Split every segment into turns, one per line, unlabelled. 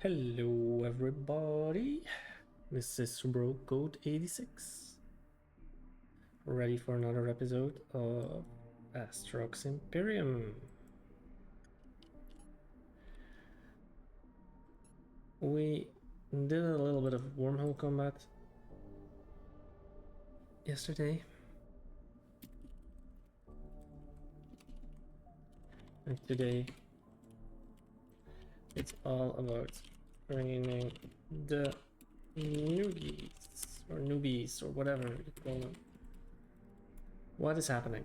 Hello everybody, this is Bro Code 86, ready for another episode of Astrox Imperium. We did a little bit of wormhole combat yesterday, and today it's all about training the newbies or whatever you call them. What is happening?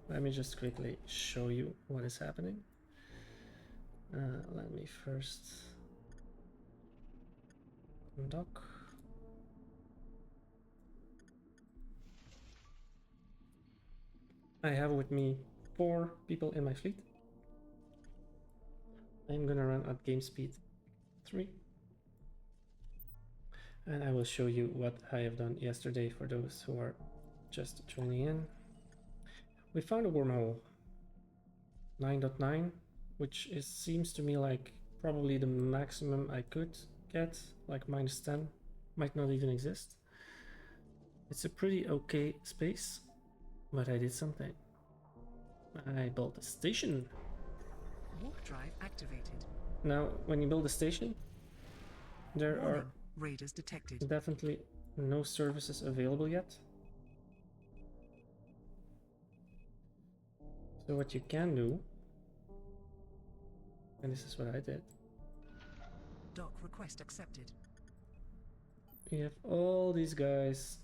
Let me just quickly show you what is happening. Let me first undock. I have with me 4 people in my fleet. I'm gonna run at game speed 3. And I will show you what I have done yesterday for those who are just joining in. We found a wormhole 9.9, which seems to me like probably the maximum I could get, like -10, might not even exist. It's a pretty okay space, but I did something. I built a station.
Warp drive activated.
Now, when you build a station, there are
raiders detected.
definitely no services available yet. So what you can do, and this is what I did.
Dock request accepted.
You have all these guys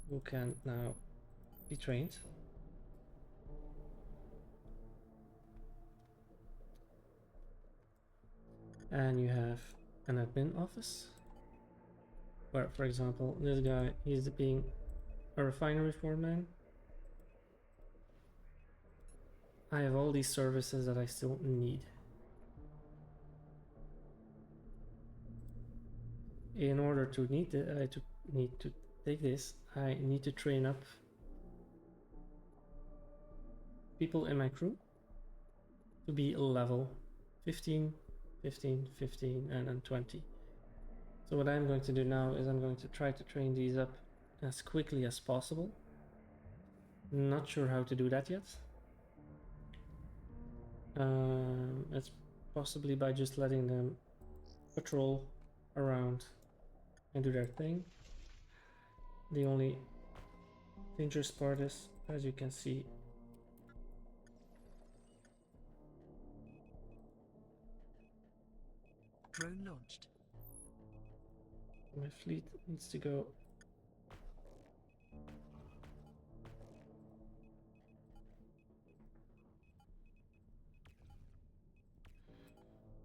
who can now be trained. And you have an admin office where, for example, this guy, he's being a refinery foreman. I have all these services that I still need. In order to need to take this, I need to train up people in my crew to be level 15, 15, 15, and then 20. So what I'm going to do now is I'm going to try to train these up as quickly as possible. Not sure how to do that yet. It's possibly by just letting them patrol around and do their thing. The only dangerous part is, as you can see,
drone launched.
My fleet needs to go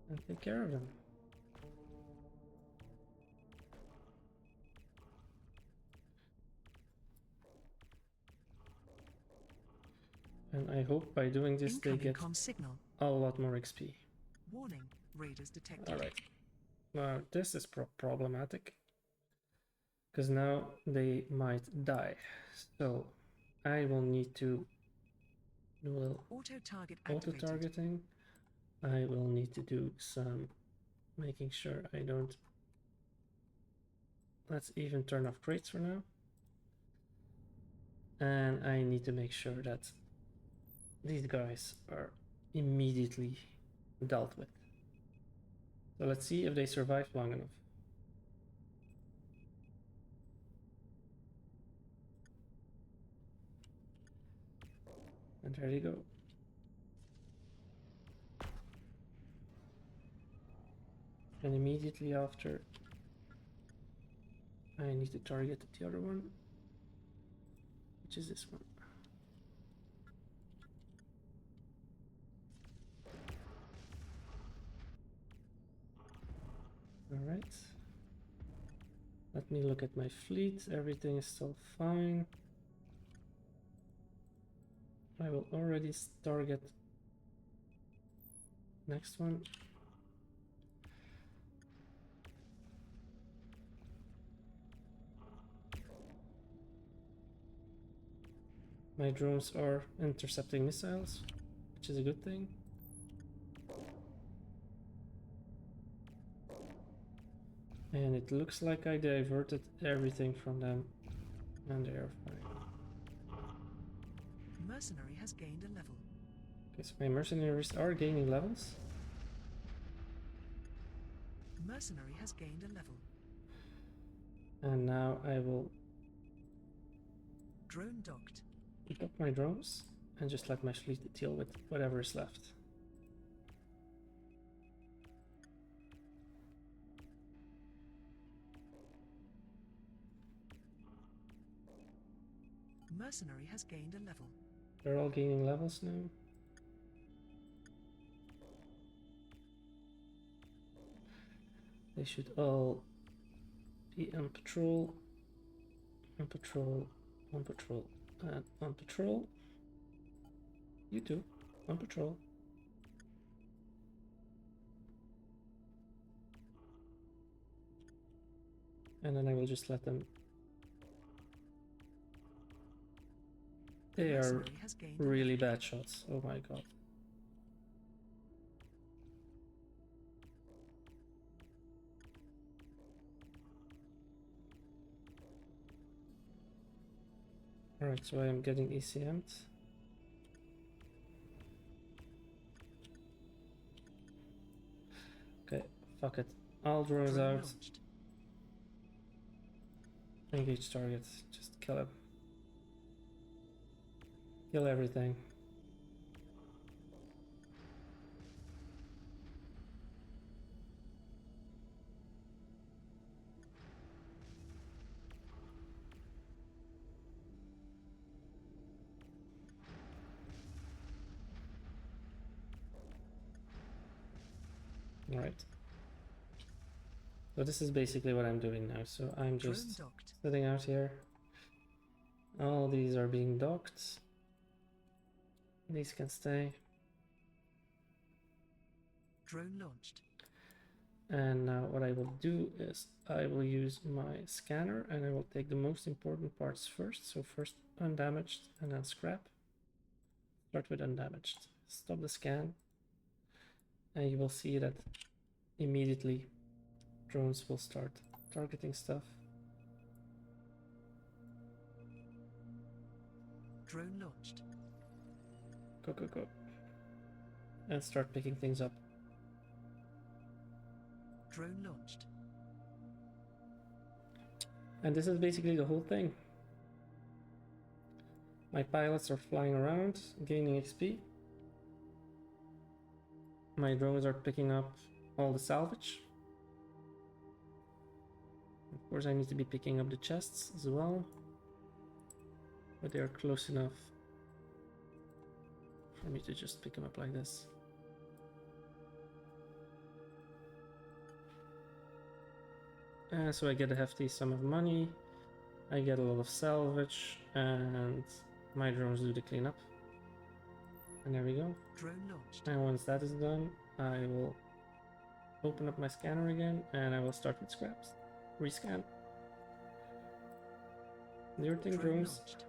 and take care of them. And I hope by doing this they get a lot more XP.
Warning, raiders detected.
Alright. Now this is problematic, because now they might die. So I will need to do a little auto-targeting. I will need to do some making sure I don't... Let's even turn off crates for now. And I need to make sure that these guys are immediately dealt with. So let's see if they survive long enough. And there you go. And immediately after, I need to target the other one, which is this one. Alright. Let me look at my fleet. Everything is still fine. I will already target next one. My drones are intercepting missiles, which is a good thing. And it looks like I diverted everything from them, and they are fine.
Mercenary has gained a level.
Okay, so my mercenaries are gaining levels.
Mercenary has gained a level.
And now I will
Drone docked.
dock my drones and just let my fleet deal with whatever is left.
Mercenary has gained a level.
They're all gaining levels now. They should all be on patrol, on patrol, on patrol, and on patrol. You too, on patrol. And then I will just let them. They are
Mercenary has gained a
really
level.
bad shots. Oh my god. Alright, so I am getting ECM'd. Okay, fuck it. All drones
Drone
out.
launched.
Engage target. Just kill him. Kill everything. Alright. So this is basically what I'm doing now. So I'm just
Drone docked.
sitting out here. All these are being docked. These can stay.
Drone launched.
And now what I will do is I will use my scanner and I will take the most important parts first. So first undamaged and then scrap. Start with undamaged. Stop the scan. And you will see that immediately drones will start targeting stuff.
Drone launched.
Go, go, go. And start picking things up.
Drone launched.
And this is basically the whole thing. My pilots are flying around, gaining XP. My drones are picking up all the salvage. Of course, I need to be picking up the chests as well. But they are close enough for me to just pick them up like this. So I get a hefty sum of money. I get a lot of salvage, and my drones do the cleanup. And there we go.
Drone launched.
And once that is done, I will open up my scanner again, and I will start with scraps. Rescan. Diverting
Drone
drones.
launched.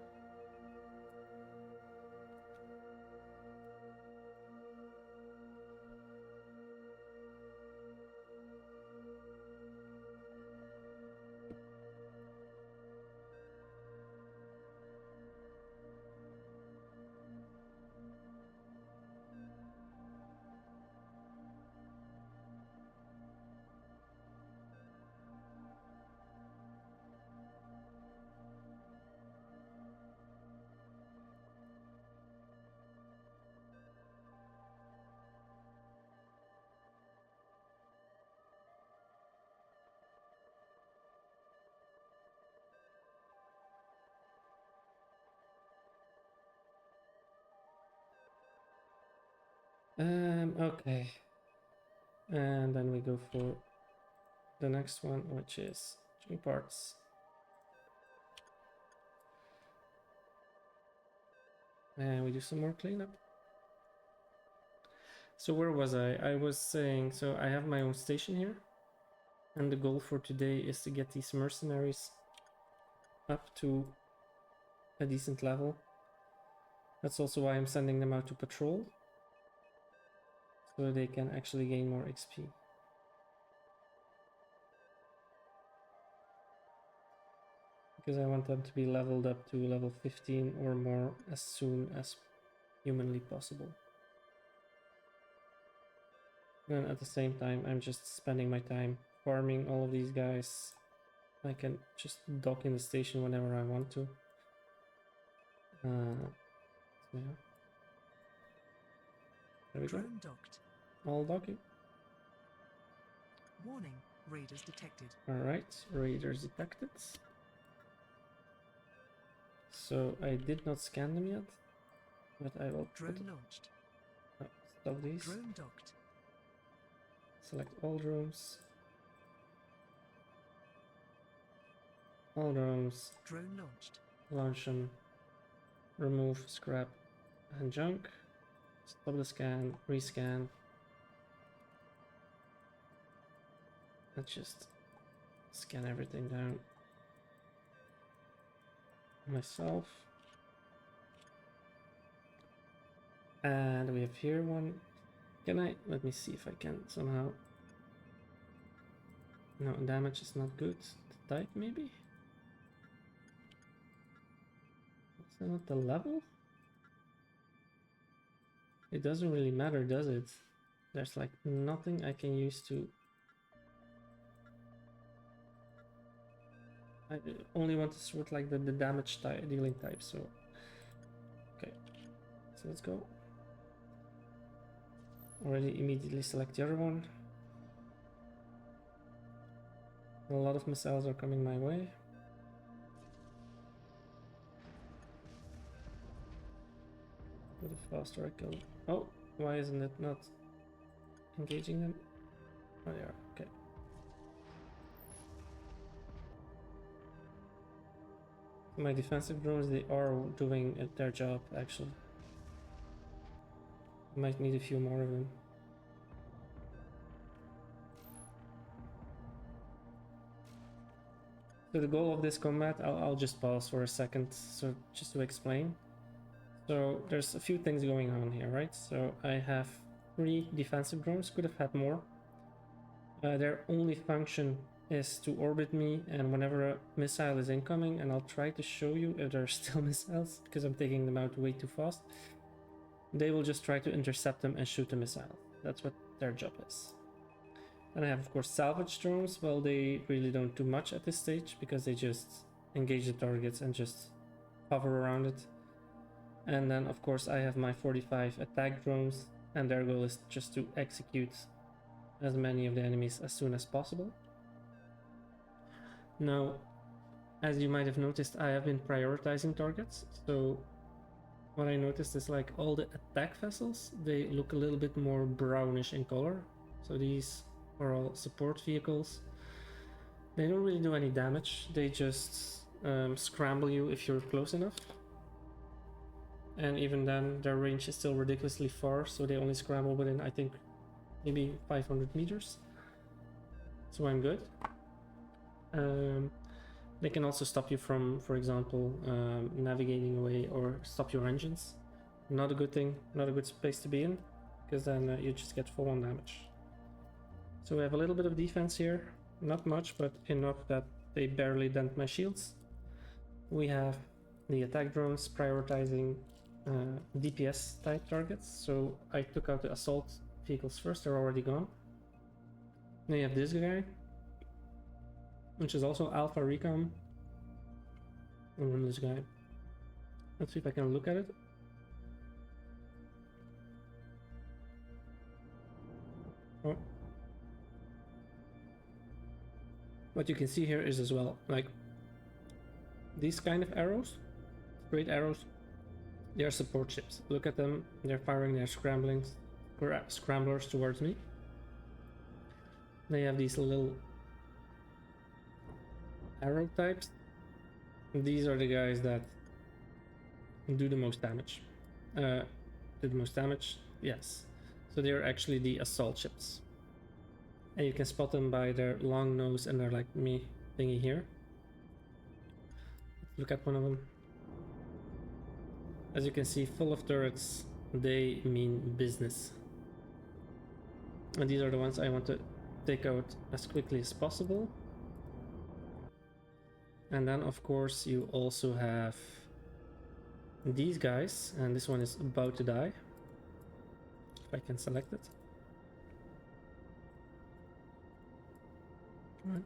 Okay. And then we go for the next one, which is string parts. And we do some more cleanup. So where was I? I was saying, so I have my own station here. And the goal for today is to get these mercenaries up to a decent level. That's also why I'm sending them out to patrol. So they can actually gain more XP. because I want them to be leveled up to level 15 or more as soon as humanly possible. And at the same time, I'm just spending my time farming all of these guys. I can just dock in the station whenever I want to. So yeah. There we go.
Drone docked.
All docking.
Warning, raiders detected.
Alright, raiders detected. So I did not scan them yet, but I will
Drone launched.
stop these.
Drone docked.
Select all drones. All drones.
Drone launched.
Launch them. Remove scrap and junk. Stop the scan. Rescan. Let's just scan everything down myself. And we have here one. Can I? Let me see if I can somehow. No, damage is not good. The type maybe? Is that not the level? It doesn't really matter, does it? There's like nothing I can use to... I only want to sort like the damage dealing type, so... Okay, so let's go. Already immediately select the other one. A lot of missiles are coming my way. But the faster I go... Oh, why isn't it not engaging them? Oh, they are, okay. My defensive drones, they are doing their job, actually. Might need a few more of them. So the goal of this combat, I'll just pause for a second, so just to explain. So there's a few things going on here, right? So I have 3 defensive drones, could have had more. Their only function is to orbit me, and whenever a missile is incoming, and I'll try to show you if there are still missiles, because I'm taking them out way too fast, they will just try to intercept them and shoot the missile. That's what their job is. And I have, of course, salvage drones. Well, they really don't do much at this stage because they just engage the targets and just hover around it. And then, of course, I have my 45 attack drones, and their goal is just to execute as many of the enemies as soon as possible. Now, as you might have noticed, I have been prioritizing targets. So what I noticed is like all the attack vessels, they look a little bit more brownish in color. So these are all support vehicles. They don't really do any damage. They just scramble you if you're close enough. And even then, their range is still ridiculously far, so they only scramble within, I think, maybe 500 meters. So I'm good. They can also stop you from, for example, navigating away or stop your engines. Not a good thing, not a good space to be in, because then you just get full-on damage. So we have a little bit of defense here, not much, but enough that they barely dent my shields. We have the attack drones prioritizing DPS type targets, so I took out the assault vehicles first, they're already gone. Then you have this guy, which is also Alpha Recon. And then this guy. Let's see if I can look at it. Oh. What you can see here is as well, like these kind of arrows, straight arrows, they are support ships. Look at them, they're firing their scramblers towards me. They have these little arrow types. These are the guys that do the most damage. Do the most damage? Yes. So they're actually the assault ships. And you can spot them by their long nose and their like me thingy here. Look at one of them. As you can see, full of turrets, they mean business. And these are the ones I want to take out as quickly as possible. And then of course you also have these guys, and this one is about to die. If I can select it. Right.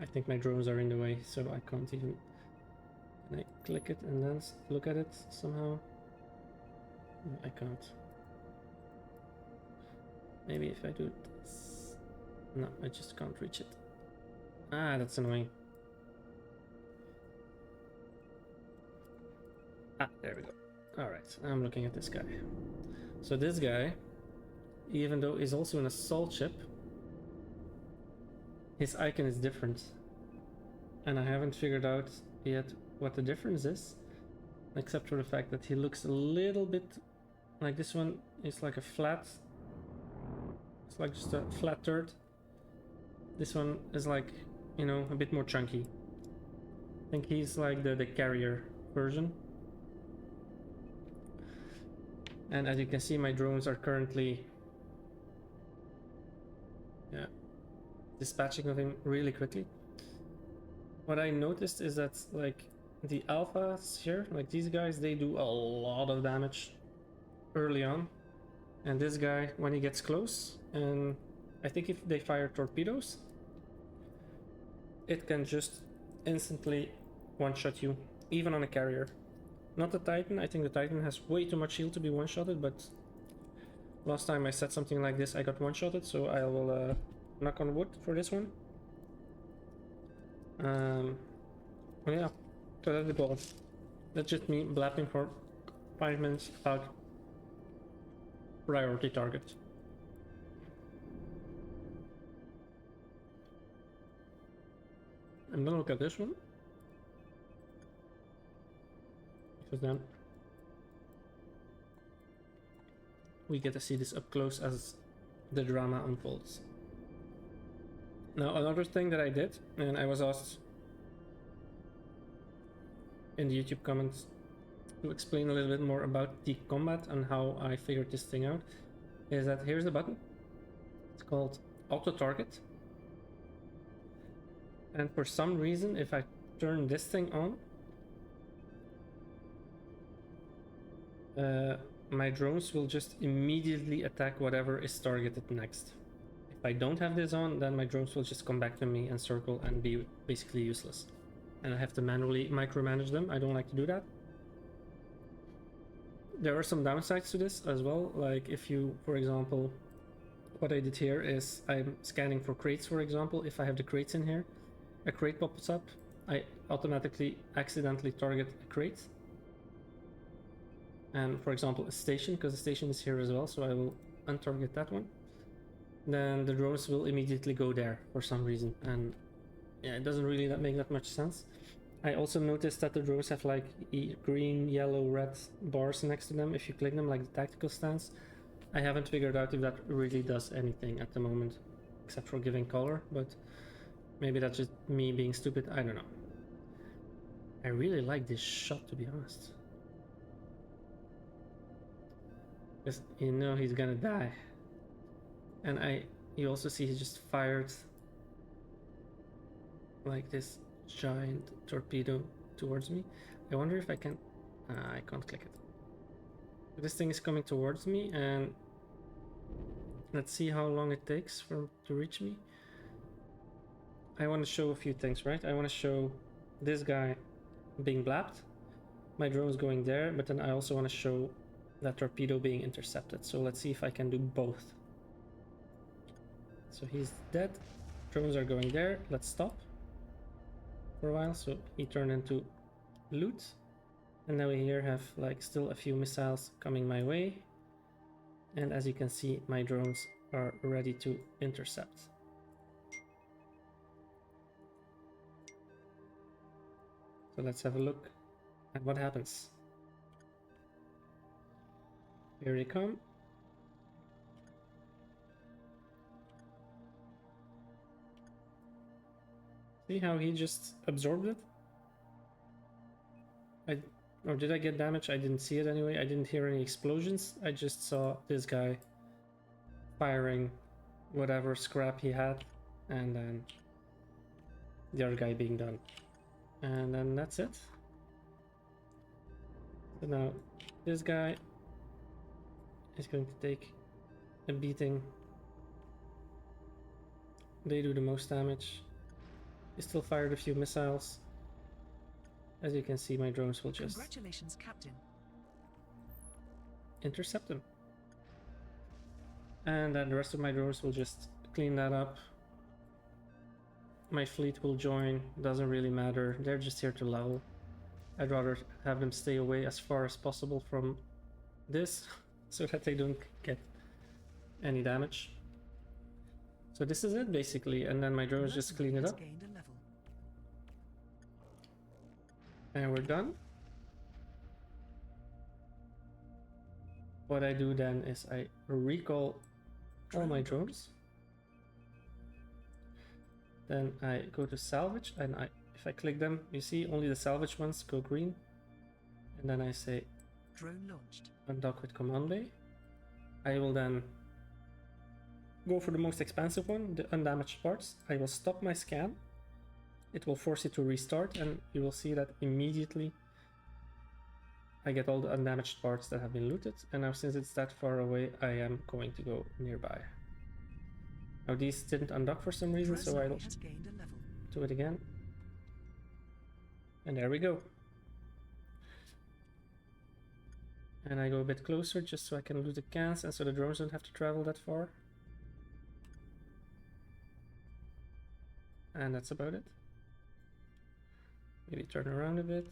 I think my drones are in the way, so I can't even... Can I click it and then look at it somehow? No, I can't. Maybe if I do this... No, I just can't reach it. Ah, that's annoying. Ah, there we go. Alright, I'm looking at this guy. So this guy, even though he's also an assault ship, his icon is different. And I haven't figured out yet what the difference is, except for the fact that he looks a little bit like this one is like a flat... It's like just a flat turd. This one is like, you know, a bit more chunky. I think he's like the carrier version. And as you can see, my drones are currently dispatching of him really quickly. What I noticed is that like the alphas here, like these guys, they do a lot of damage early on. And this guy, when he gets close, and I think if they fire torpedoes, it can just instantly one-shot you, even on a carrier. Not the Titan. I think the Titan has way too much shield to be one-shotted, but last time I said something like this, I got one-shotted, so I will knock on wood for this one. Well, yeah, so that's the goal. That's just me blapping for 5 minutes about priority targets. I'm gonna look at this one, because then we get to see this up close as the drama unfolds. Now, another thing that I did, and I was asked in the YouTube comments to explain a little bit more about the combat and how I figured this thing out, is that here's the button. It's called auto target. And for some reason, if I turn this thing on, my drones will just immediately attack whatever is targeted next. If I don't have this on, then my drones will just come back to me and circle and be basically useless. And I have to manually micromanage them. I don't like to do that. There are some downsides to this as well. Like if you, for example, what I did here is I'm scanning for crates, for example. If I have the crates in here, a crate pops up, I automatically accidentally target a crate. And for example, a station, because the station is here as well, so I will untarget that one. Then the drones will immediately go there for some reason, and yeah, it doesn't really make that much sense. I also noticed that the drones have like green, yellow, red bars next to them if you click them, like the tactical stance. I haven't figured out if that really does anything at the moment, except for giving color, but maybe that's just me being stupid, I don't know. I really like this shot, to be honest. Because you know he's gonna die. And you also see he just fired like this giant torpedo towards me. I wonder if I can... I can't click it. This thing is coming towards me, and let's see how long it takes to reach me. I want to show a few things, right? I want to show this guy being blapped, my drone's going there, but then I also want to show that torpedo being intercepted. So let's see if I can do both. So he's dead, drones are going there. Let's stop for a while. So he turned into loot, and now we here have like still a few missiles coming my way, and as you can see, my drones are ready to intercept. So let's have a look at what happens. Here they come. See how he just absorbed it? Or did I get damage? I didn't see it anyway. I didn't hear any explosions. I just saw this guy firing whatever scrap he had, and then the other guy being done. And then that's it. So now this guy is going to take a beating. They do the most damage. He still fired a few missiles. As you can see, my drones will just
Congratulations, Captain.
intercept them. And then the rest of my drones will just clean that up. My fleet will join, doesn't really matter. They're just here to level. I'd rather have them stay away as far as possible from this so that they don't get any damage. So this is it basically, and then my drones just clean it up.
Gained a level.
And we're done. What I do then is I recall all my drones. Then I go to salvage, and if I click them, you see only the salvage ones go green. And then I say
drone launched.
Undock with command bay. I will then go for the most expensive one, the undamaged parts. I will stop my scan. It will force it to restart, and you will see that immediately I get all the undamaged parts that have been looted. And now since it's that far away, I am going to go nearby. Now these didn't undock for some reason, so I'll do it again. And there we go. And I go a bit closer just so I can loot the cans and so the drones don't have to travel that far. And that's about it. Maybe turn around a bit.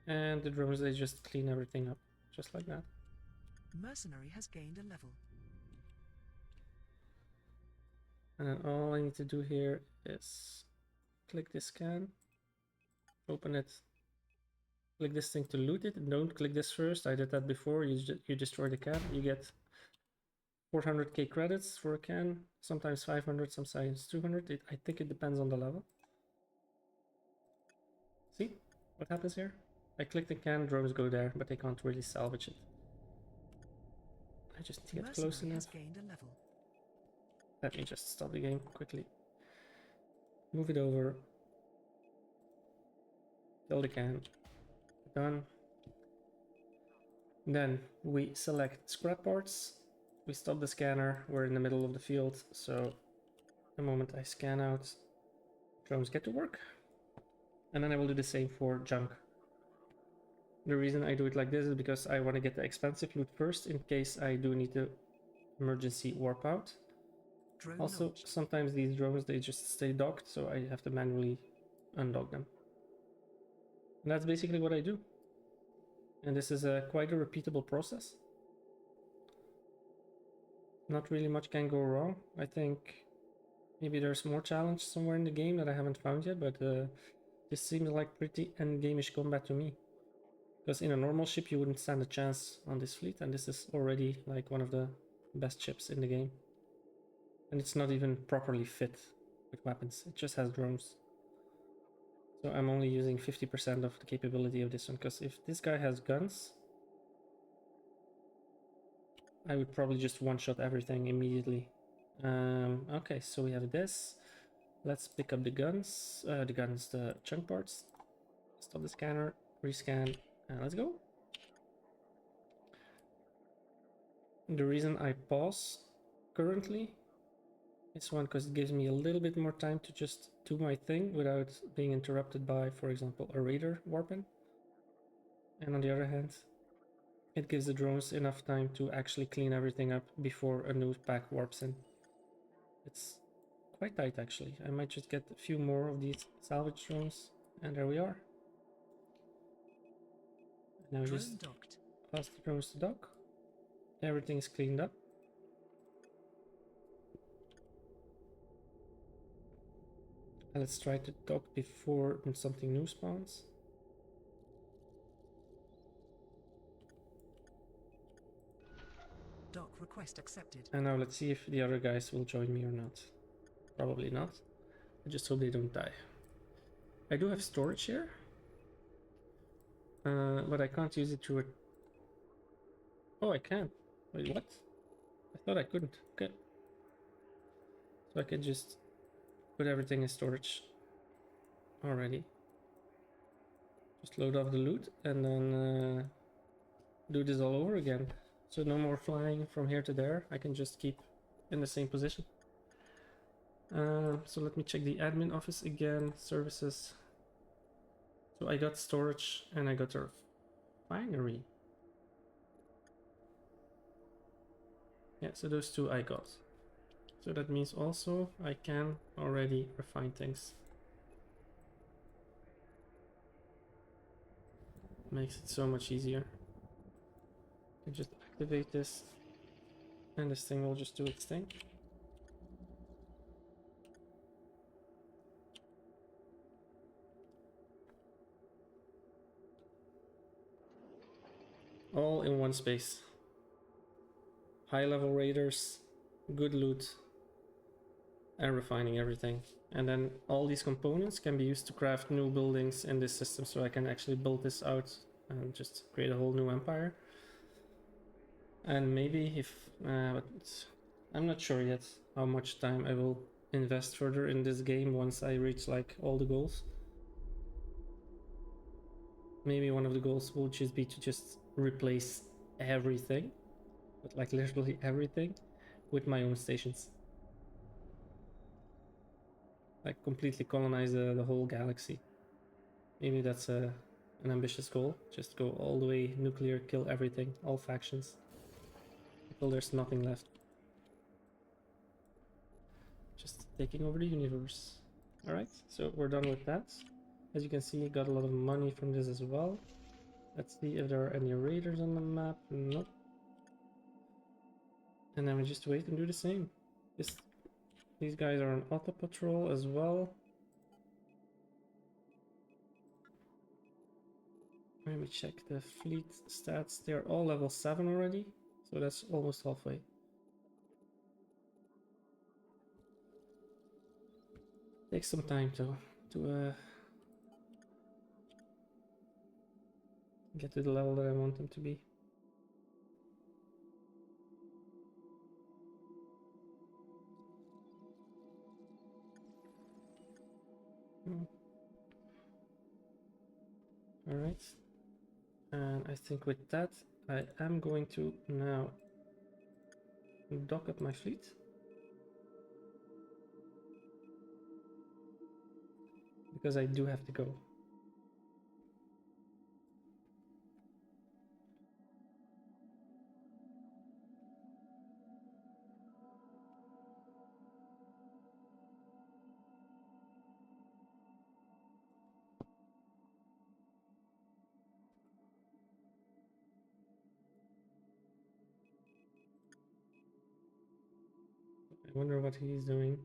And the drones, they just clean everything up, just like that.
Mercenary has gained a level.
And then all I need to do here is click this scan, open it, click this thing to loot it. Don't click this first. I did that before. You destroy the can. You get 400k credits for a can, sometimes 500, sometimes 200. I think it depends on the level. See what happens here? I click the can, drones go there, but they can't really salvage it. I just need to get close enough. Let me just stop the game quickly. Move it over. Kill the can. Done. Then we select scrap parts. We stop the scanner. We're in the middle of the field, so the moment I scan out, drones get to work. And then I will do the same for junk. The reason I do it like this is because I want to get the expensive loot first in case I do need to emergency warp out. Also, sometimes these drones, they just stay docked, so I have to manually undock them. And that's basically what I do. And this is quite a repeatable process. Not really much can go wrong. I think maybe there's more challenge somewhere in the game that I haven't found yet, but this seems like pretty endgame-ish combat to me. Because in a normal ship you wouldn't stand a chance on this fleet, and this is already like one of the best ships in the game. And it's not even properly fit with weapons, it just has drones. So I'm only using 50% of the capability of this one, because if this guy has guns, I would probably just one-shot everything immediately. Okay, so we have this. Let's pick up the guns, the chunk parts. Stop the scanner, rescan, and let's go. The reason I pause currently is one, because it gives me a little bit more time to just do my thing without being interrupted by, for example, a raider warping. And on the other hand, it gives the drones enough time to actually clean everything up before a new pack warps in. It's quite tight actually. I might just get a few more of these salvage drones, and there we are. Now just pass the drones to dock. Everything's cleaned up. And let's try to dock before something new spawns.
Dock request accepted.
And now let's see if the other guys will join me or not. Probably not. I just hope they don't die. I do have storage here. But I can't use it through it. Oh, I can. Wait, what? I thought I couldn't. Okay. So I can just put everything in storage already. Just load off the loot and then do this all over again. So no more flying from here to there. I can just keep in the same position. So let me check the admin office again. Services. So I got storage and I got a refinery. Yeah, so those two I got. So that means also I can already refine things. Makes it so much easier. I can just activate this and this thing will just do its thing. All in one space. High level raiders, good loot, and refining everything. And then all these components can be used to craft new buildings in this system, so I can actually build this out and just create a whole new empire. And maybe if but I'm not sure yet how much time I will invest further in this game once I reach like all the goals. Maybe one of the goals will just be to just replace everything, but like literally everything, with my own stations. Like completely colonize the whole galaxy. Maybe that's an ambitious goal. Just go all the way nuclear, kill everything, all factions, until there's nothing left. Just taking over the universe. Alright, so we're done with that. As you can see, got a lot of money from this as well. Let's see if there are any raiders on the map. Nope. And then we just wait and do the same. These guys are on auto patrol as well. Let me check the fleet stats. They're all level 7 already, so that's almost halfway. Takes some time though to get to the level that I want them to be. Alright. And I think with that, I am going to now dock up my fleet. Because I do have to go. I wonder what he's doing.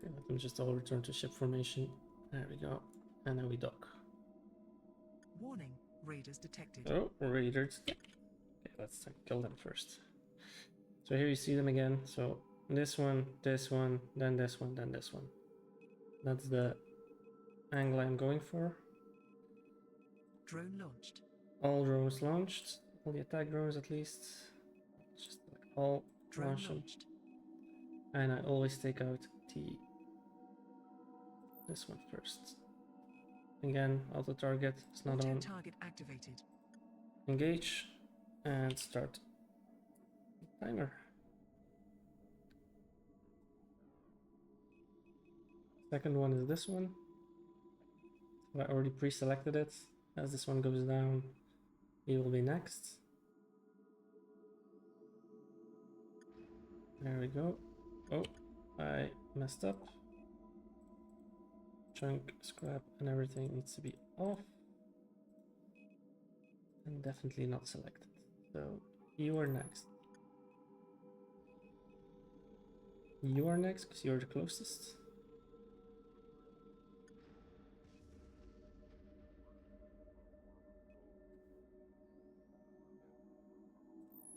Okay, let them just all return to ship formation. There we go. And then we dock.
Warning, raiders detected.
Oh, raiders. Okay, let's kill them first. So here you see them again. So this one, then this one, then this one. That's the angle I'm going for.
Drone launched.
All drones launched. All the attack drones at least. Just like all
Drone
launch them.
launched.
And I always take out this one first. Again, auto target. It's not
Auto
on.
target activated.
Engage and start timer. Second one is this one. So I already pre-selected it. As this one goes down, he will be next. There we go. Oh, I messed up. Chunk, scrap, and everything needs to be off. And definitely not selected. So you are next. You are next because you're the closest.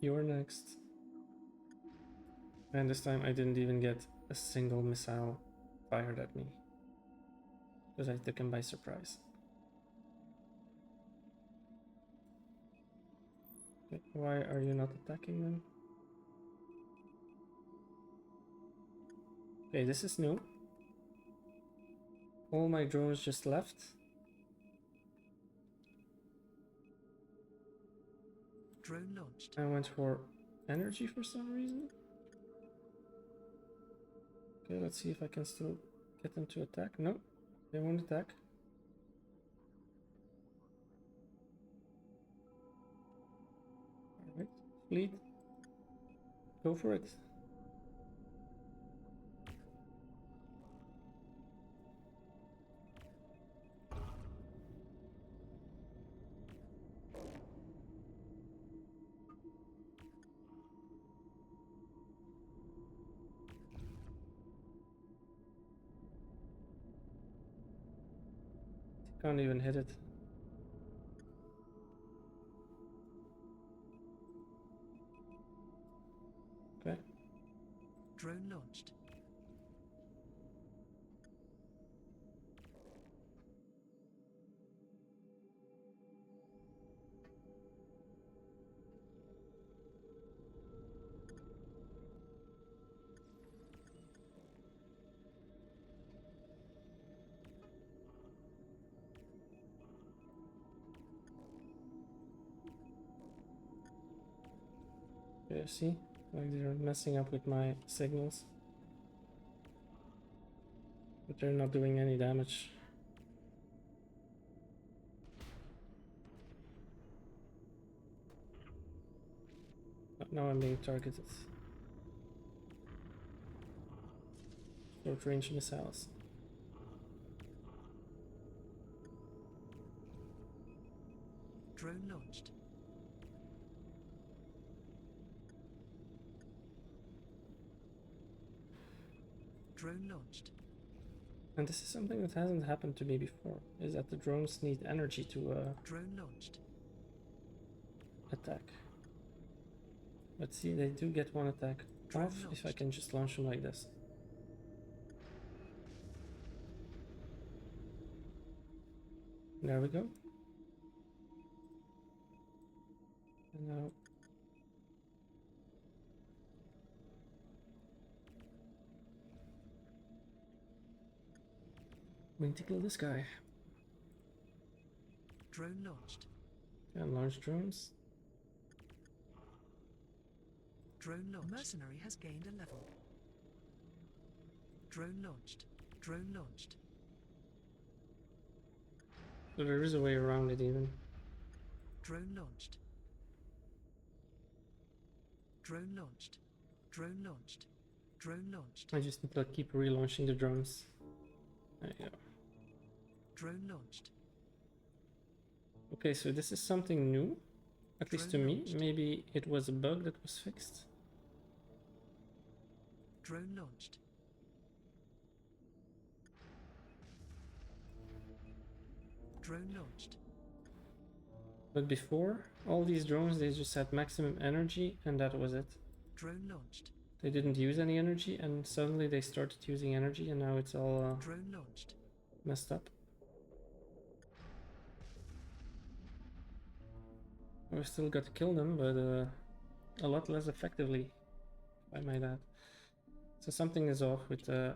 You're next. And this time I didn't even get a single missile fired at me. Because I took him by surprise. Okay, why are you not attacking them? Okay, this is new. All my drones just left.
Drone launched.
I went for energy for some reason. Okay, let's see if I can still get them to attack. No, they won't attack. Alright, fleet. Go for it. Can't even hit it. Okay.
Drone launched.
Yeah, see? Like they're messing up with my signals. But they're not doing any damage. But now I'm being targeted. Short range missiles.
Drone launched. Drone launched.
And this is something that hasn't happened to me before, is that the drones need energy to
Drone launched.
attack. But see, they do get one attack off if I can just launch them like this. There we go. And now we need to kill this guy.
Drone launched.
And launch drones.
Drone launched. Mercenary has gained a level. Drone launched. Drone launched.
So there is a way around it even.
Drone launched. Drone launched. Drone launched. Drone launched.
I just need to keep relaunching the drones. There you go.
Drone launched.
Okay, so this is something new, at least to me. Maybe it was a bug that was fixed.
Drone launched. Drone launched.
But before, all these drones, they just had maximum energy and that was it.
Drone launched.
They didn't use any energy and suddenly they started using energy and now it's all
Drone launched.
messed up. I've still got to kill them, but a lot less effectively, if I might add. So something is off with the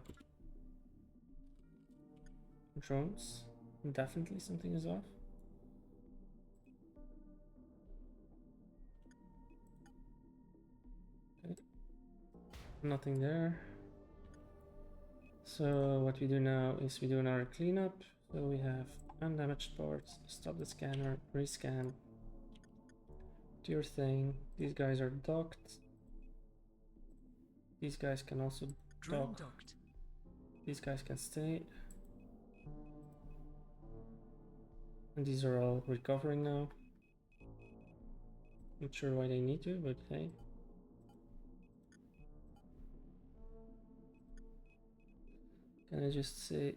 drones. Definitely something is off. Okay. Nothing there. So what we do now is we do another cleanup. So we have undamaged parts, stop the scanner, rescan. Do your thing. These guys are docked. These guys can also dock.
Docked.
These guys can stay. And these are all recovering now. Not sure why they need to, but hey. Can I just say...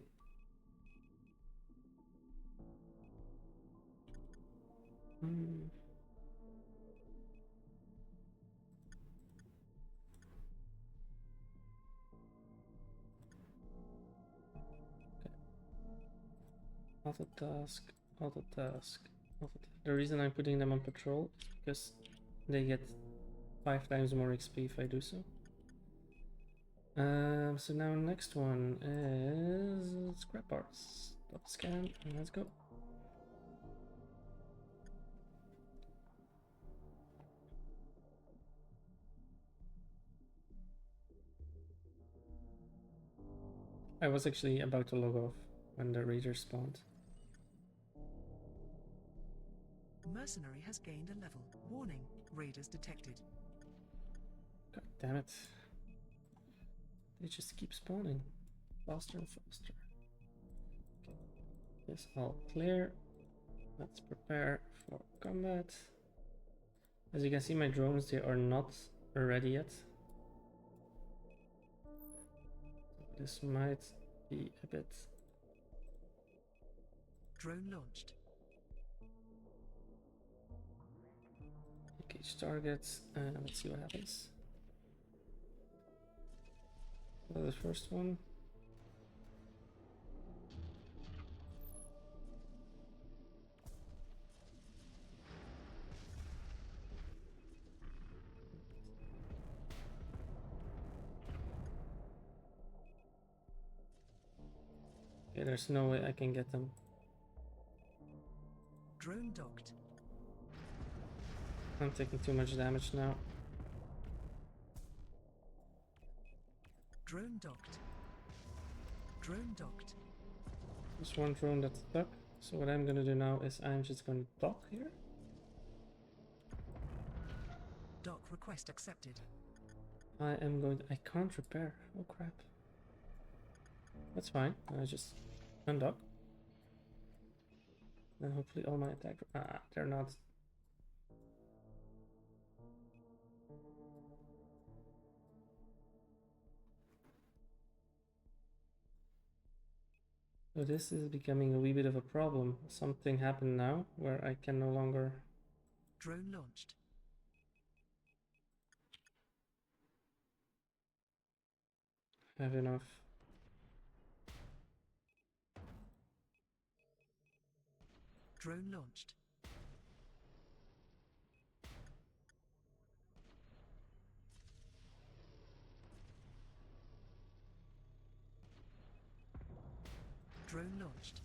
Auto task, auto task, auto task. The reason I'm putting them on patrol is because they get 5 times more XP if I do so. So now next one is scrap parts. Double scan and let's go. I was actually about to log off when the raider spawned.
Mercenary has gained a level. Warning, raiders detected.
God damn it. They just keep spawning faster and faster. Okay. This all clear. Let's prepare for combat. As you can see, my drones, they are not ready yet. This might be a bit...
Drone launched.
Engage targets, and let's see what happens. So the first one. Okay, there's no way I can get them.
Drone docked.
I'm taking too much damage now.
Drone docked. Drone docked.
There's one drone that's stuck. So what I'm gonna do now is I'm just gonna dock here.
Dock request accepted.
I can't repair. Oh crap. That's fine. I just undock. And hopefully all my attack... Ah, they're not. So this is becoming a wee bit of a problem. Something happened now where I can no longer
Drone launched.
have enough.
Drone launched. Drone launched.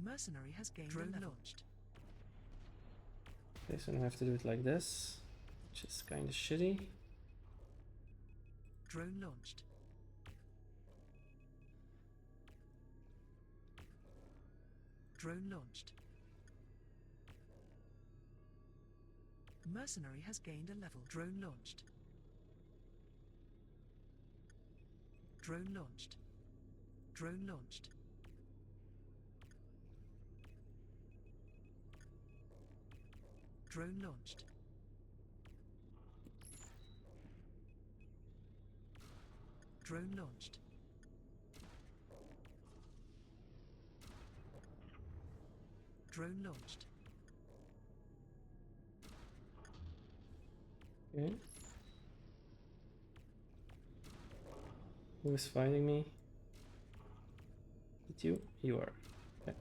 Mercenary has gained drone a level. Launched.
Okay, so now I have to do it like this, which is kind of shitty.
Drone launched. Drone launched. Mercenary has gained a level. Drone launched. Drone launched. Drone launched. Drone launched. Drone launched. Drone launched.
Okay. Who is fighting me? It's you? You are. Okay.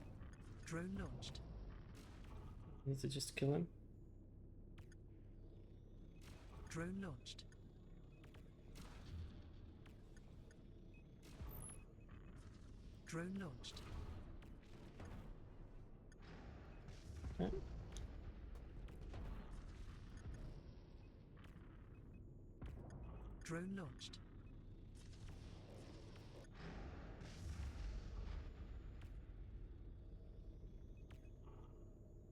Drone launched.
Need to just kill him.
Drone launched. Drone launched.
Okay.
Drone launched.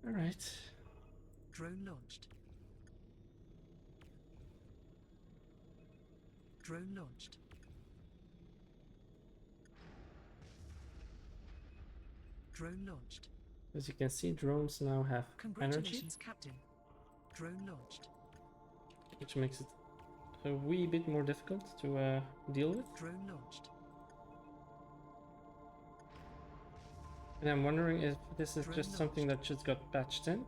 All right.
Drone launched. Drone launched. Drone launched.
As you can see, drones now have energy,
Congratulations, Captain. Drone launched.
which makes it a wee bit more difficult to deal with.
Drone launched.
And I'm wondering if this is
Drone
just something that just got patched in.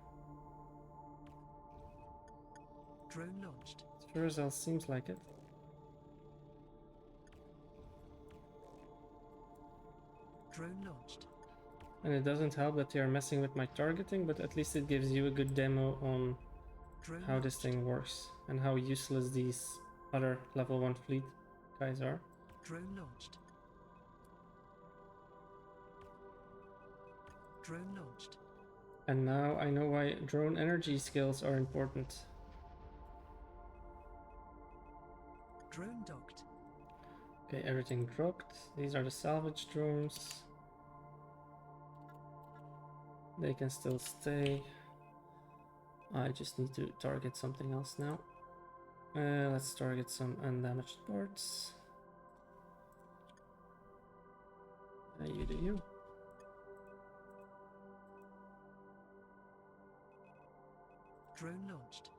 Drone launched.
Sure as hell seems like it.
Drone launched.
And it doesn't help that they are messing with my targeting, but at least it gives you a good demo on
Drone
how this
launched.
thing works and how useless these other level 1 fleet guys are.
Drone launched. Drone launched.
And now I know why drone energy skills are important.
Drone docked.
Okay, everything dropped. These are the salvage drones. They can still stay. I just need to target something else now. Let's target some undamaged parts. You do you.
Drone launched.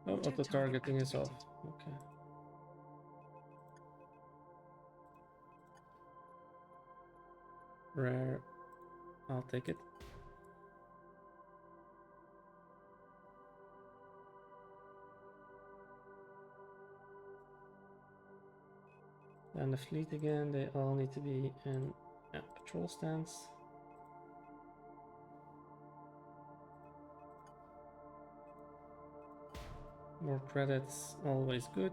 Oh,
Auto
auto
target
targeting is off.
activated.
Okay. Rare. I'll take it. And the fleet again, they all need to be in patrol stance. More credits, always good.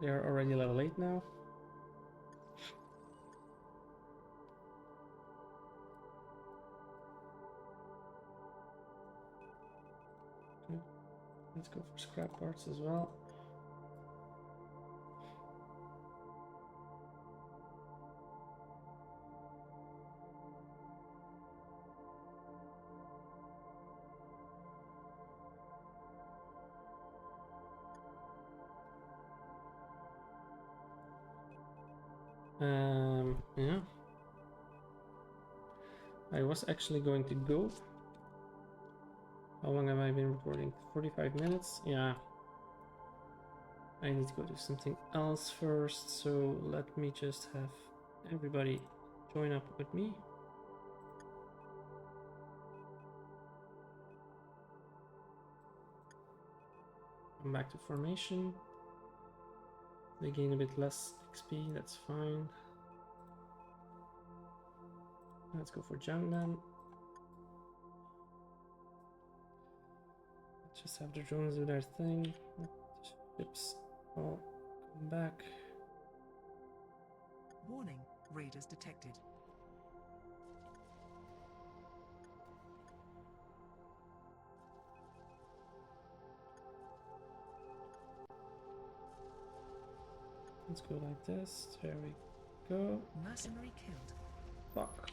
They are already level 8 now. Okay. Let's go for scrap parts as well. Yeah. I was actually going to go. How long have I been recording? 45 minutes? Yeah. I need to go do something else first, so let me just have everybody join up with me. Come back to formation. They gain a bit less XP, that's fine. Let's go for junk then. Let's just have the drones do their thing. Let the ships all come back.
Warning. Raiders detected.
Let's go like this. There we go.
Mercenary killed.
Fuck.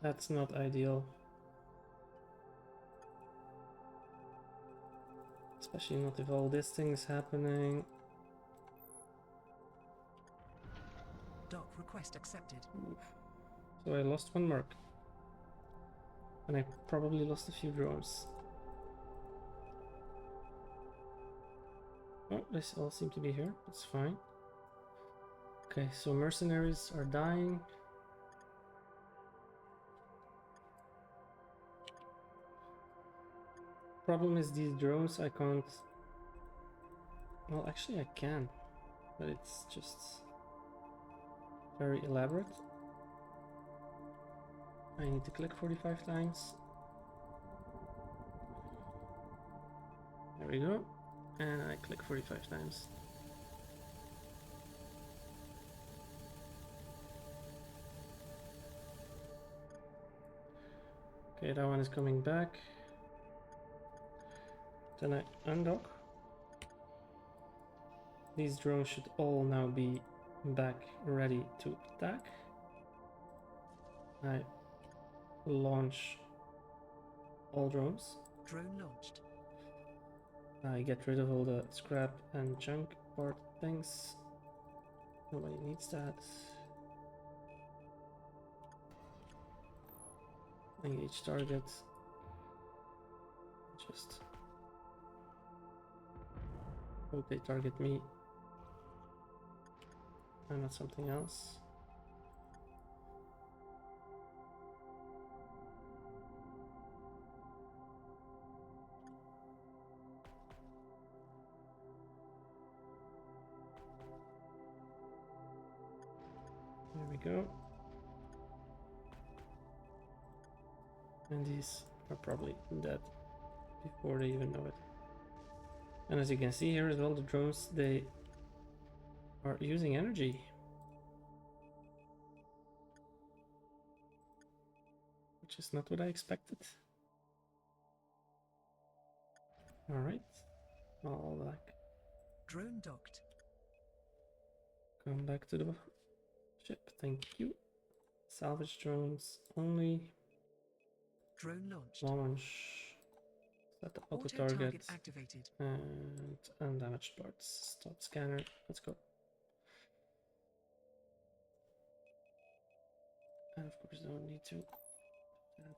That's not ideal. Especially not if all this thing is happening.
Dock request accepted.
Oof. So I lost one merc. And I probably lost a few drones. Oh, they all seem to be here. That's fine. Okay, so mercenaries are dying. Problem is these drones I can't... Well, actually I can. But it's just very elaborate. I need to click 45 times. There we go. And I click 45 times. Okay, that one is coming back. Then I undock. These drones should all now be back ready to attack. I launch all drones.
Drone launched.
I get rid of all the scrap and junk part things. Nobody needs that. Engage target. Just hope they target me and not something else. we go. And these are probably dead before they even know it. And as you can see here as well, the drones, they are using energy. Which is not what I expected. Alright. All back.
Drone docked.
Come back to the ship. Thank you. Salvage drones only.
Drone launched.
Launch. Set the auto
Auto
target.
target activated.
And undamaged parts. Stop scanner. Let's go. And of course, don't need to. That.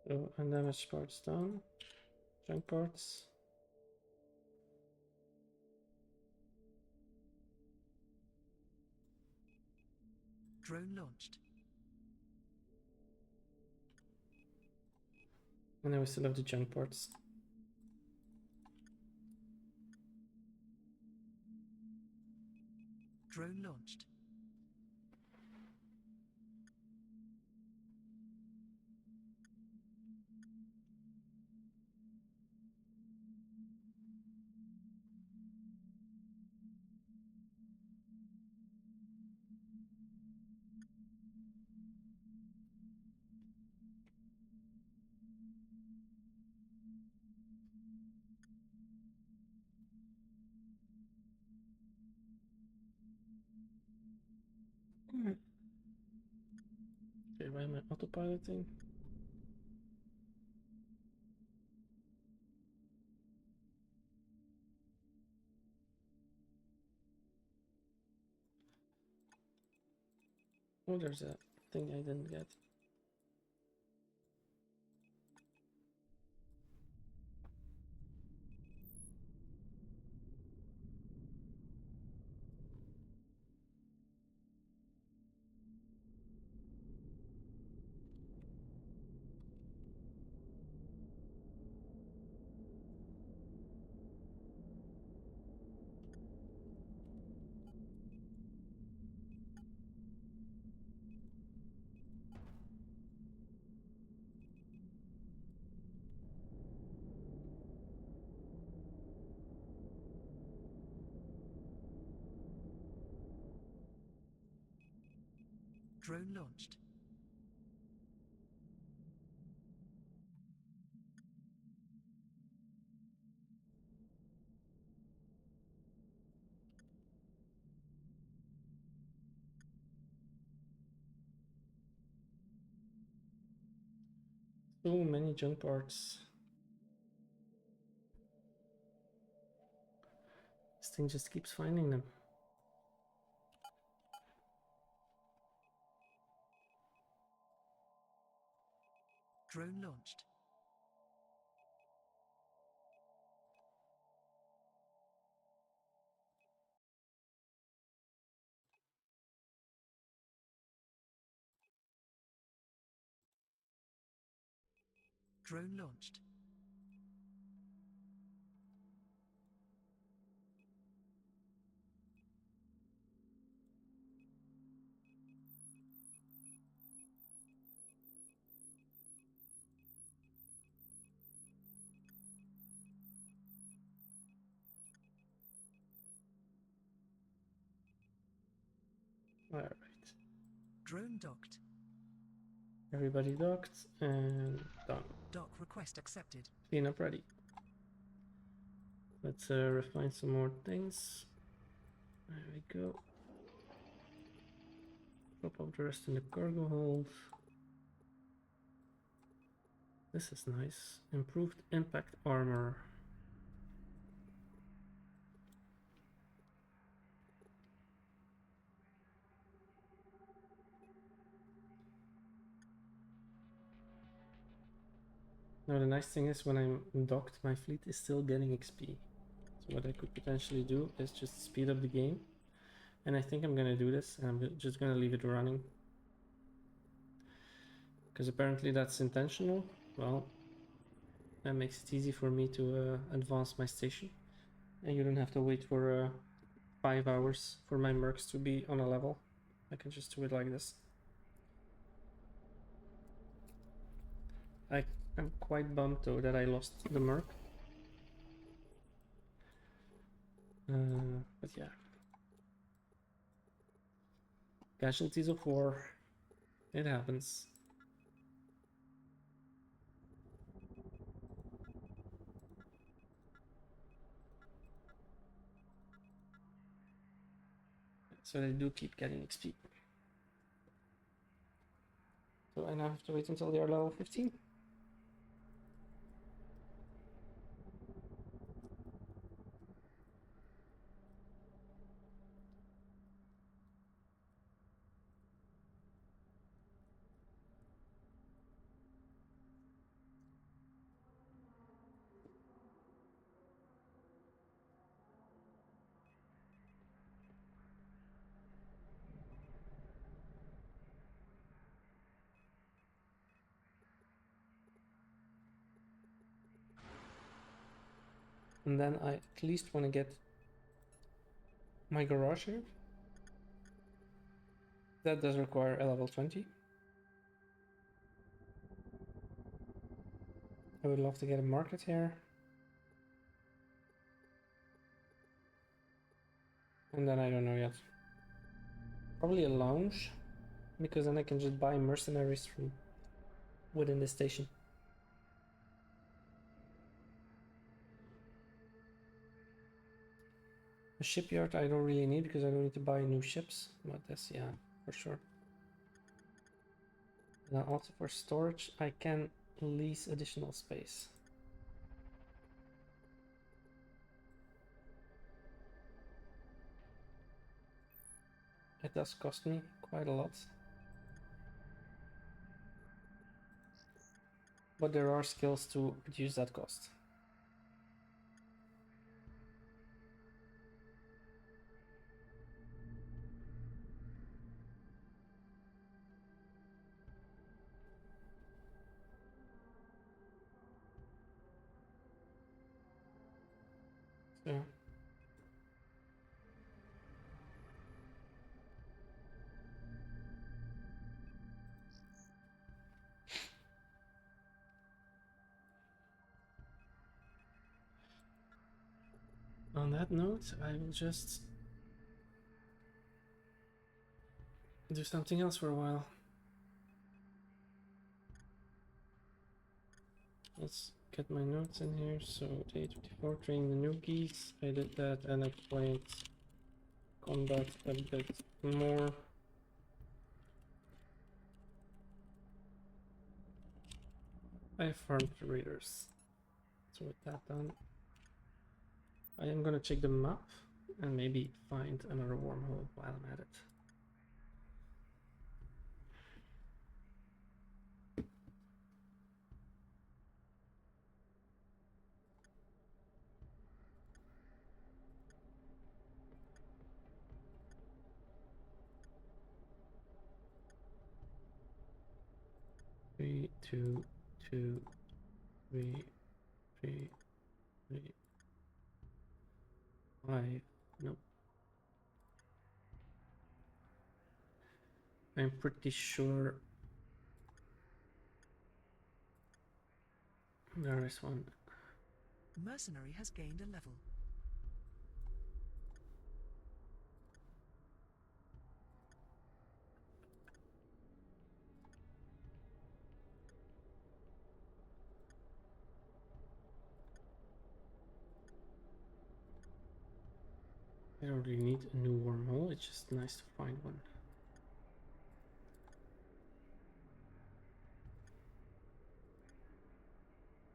So undamaged parts done. Junk parts.
Drone launched.
And then we still have the junk parts.
Drone launched.
Okay, why am I autopiloting? Oh, there's a thing I didn't get.
Drone launched.
So many junk parts. This thing just keeps finding them.
Drone launched. Drone launched.
Alright.
Drone docked.
Everybody docked and done.
Dock request accepted.
Cleanup ready. Let's refine some more things. There we go. Drop off the rest in the cargo hold. This is nice. Improved impact armor. Now the nice thing is when I'm docked, my fleet is still getting XP. So what I could potentially do is just speed up the game. And I think I'm gonna do this, and I'm just gonna leave it running. Because apparently that's intentional. Well, that makes it easy for me to advance my station. And you don't have to wait for 5 hours for my mercs to be on a level. I can just do it like this. I'm quite bummed though that I lost the merc. But yeah. Casualties of war. It happens. So they do keep getting XP. So I now have to wait until they are level 15. And then I at least want to get my garage here. That does require a level 20. I would love to get a market here. And then I don't know yet. Probably a lounge, because then I can just buy mercenaries from within the station. A shipyard I don't really need because I don't need to buy new ships, but this, yeah, for sure. Now also for storage, I can lease additional space. It does cost me quite a lot. But there are skills to reduce that cost. So on that note, I will just do something else for a while. Let's get my notes in here. So day 24, training the new geese. I did that and I played combat a bit more. I farmed raiders. So with that done, I am gonna check the map and maybe find another wormhole while I'm at it. Three, two, two, three, three, three, five. Nope. I'm pretty sure there is one.
Mercenary has gained a level.
I don't really need a new wormhole, it's just nice to find one.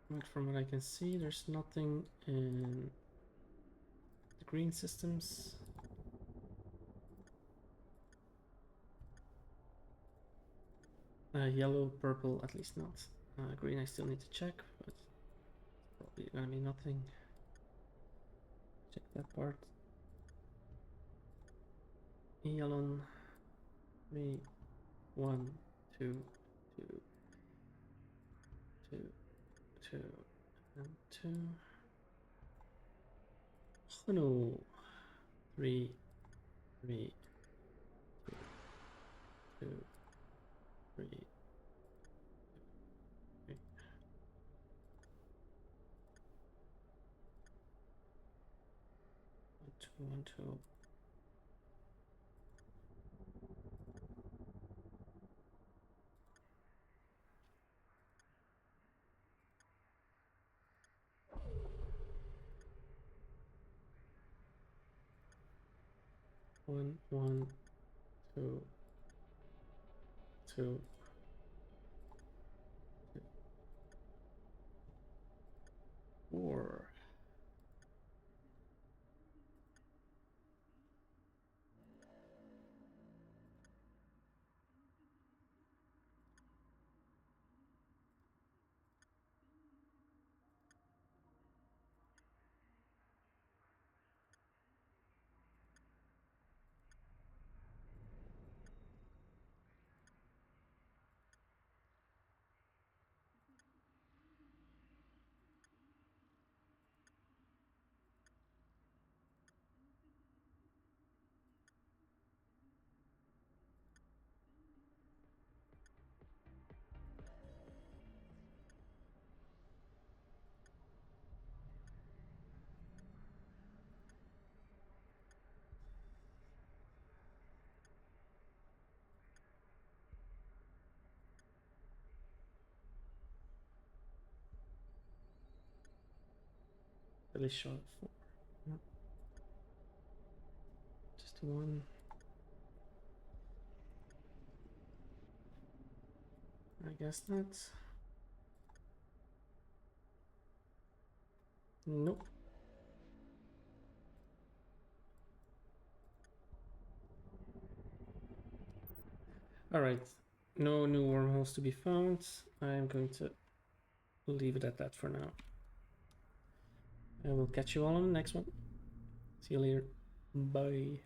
But from what I can see, there's nothing in the green systems. Yellow, purple, at least not. Green I still need to check, but probably gonna be nothing. Check that part. Yellow 3, 1, 2, 2, 2, 2, and 2. Oh no. 3, 3, 2, 3, 3. 1, 2, 1, 2. One, one, two, two, two, 4. Really short 4. No, just 1. I guess that's. Nope. Alright. No new wormholes to be found. I'm going to leave it at that for now. I will catch you all on the next one. See you later. Bye.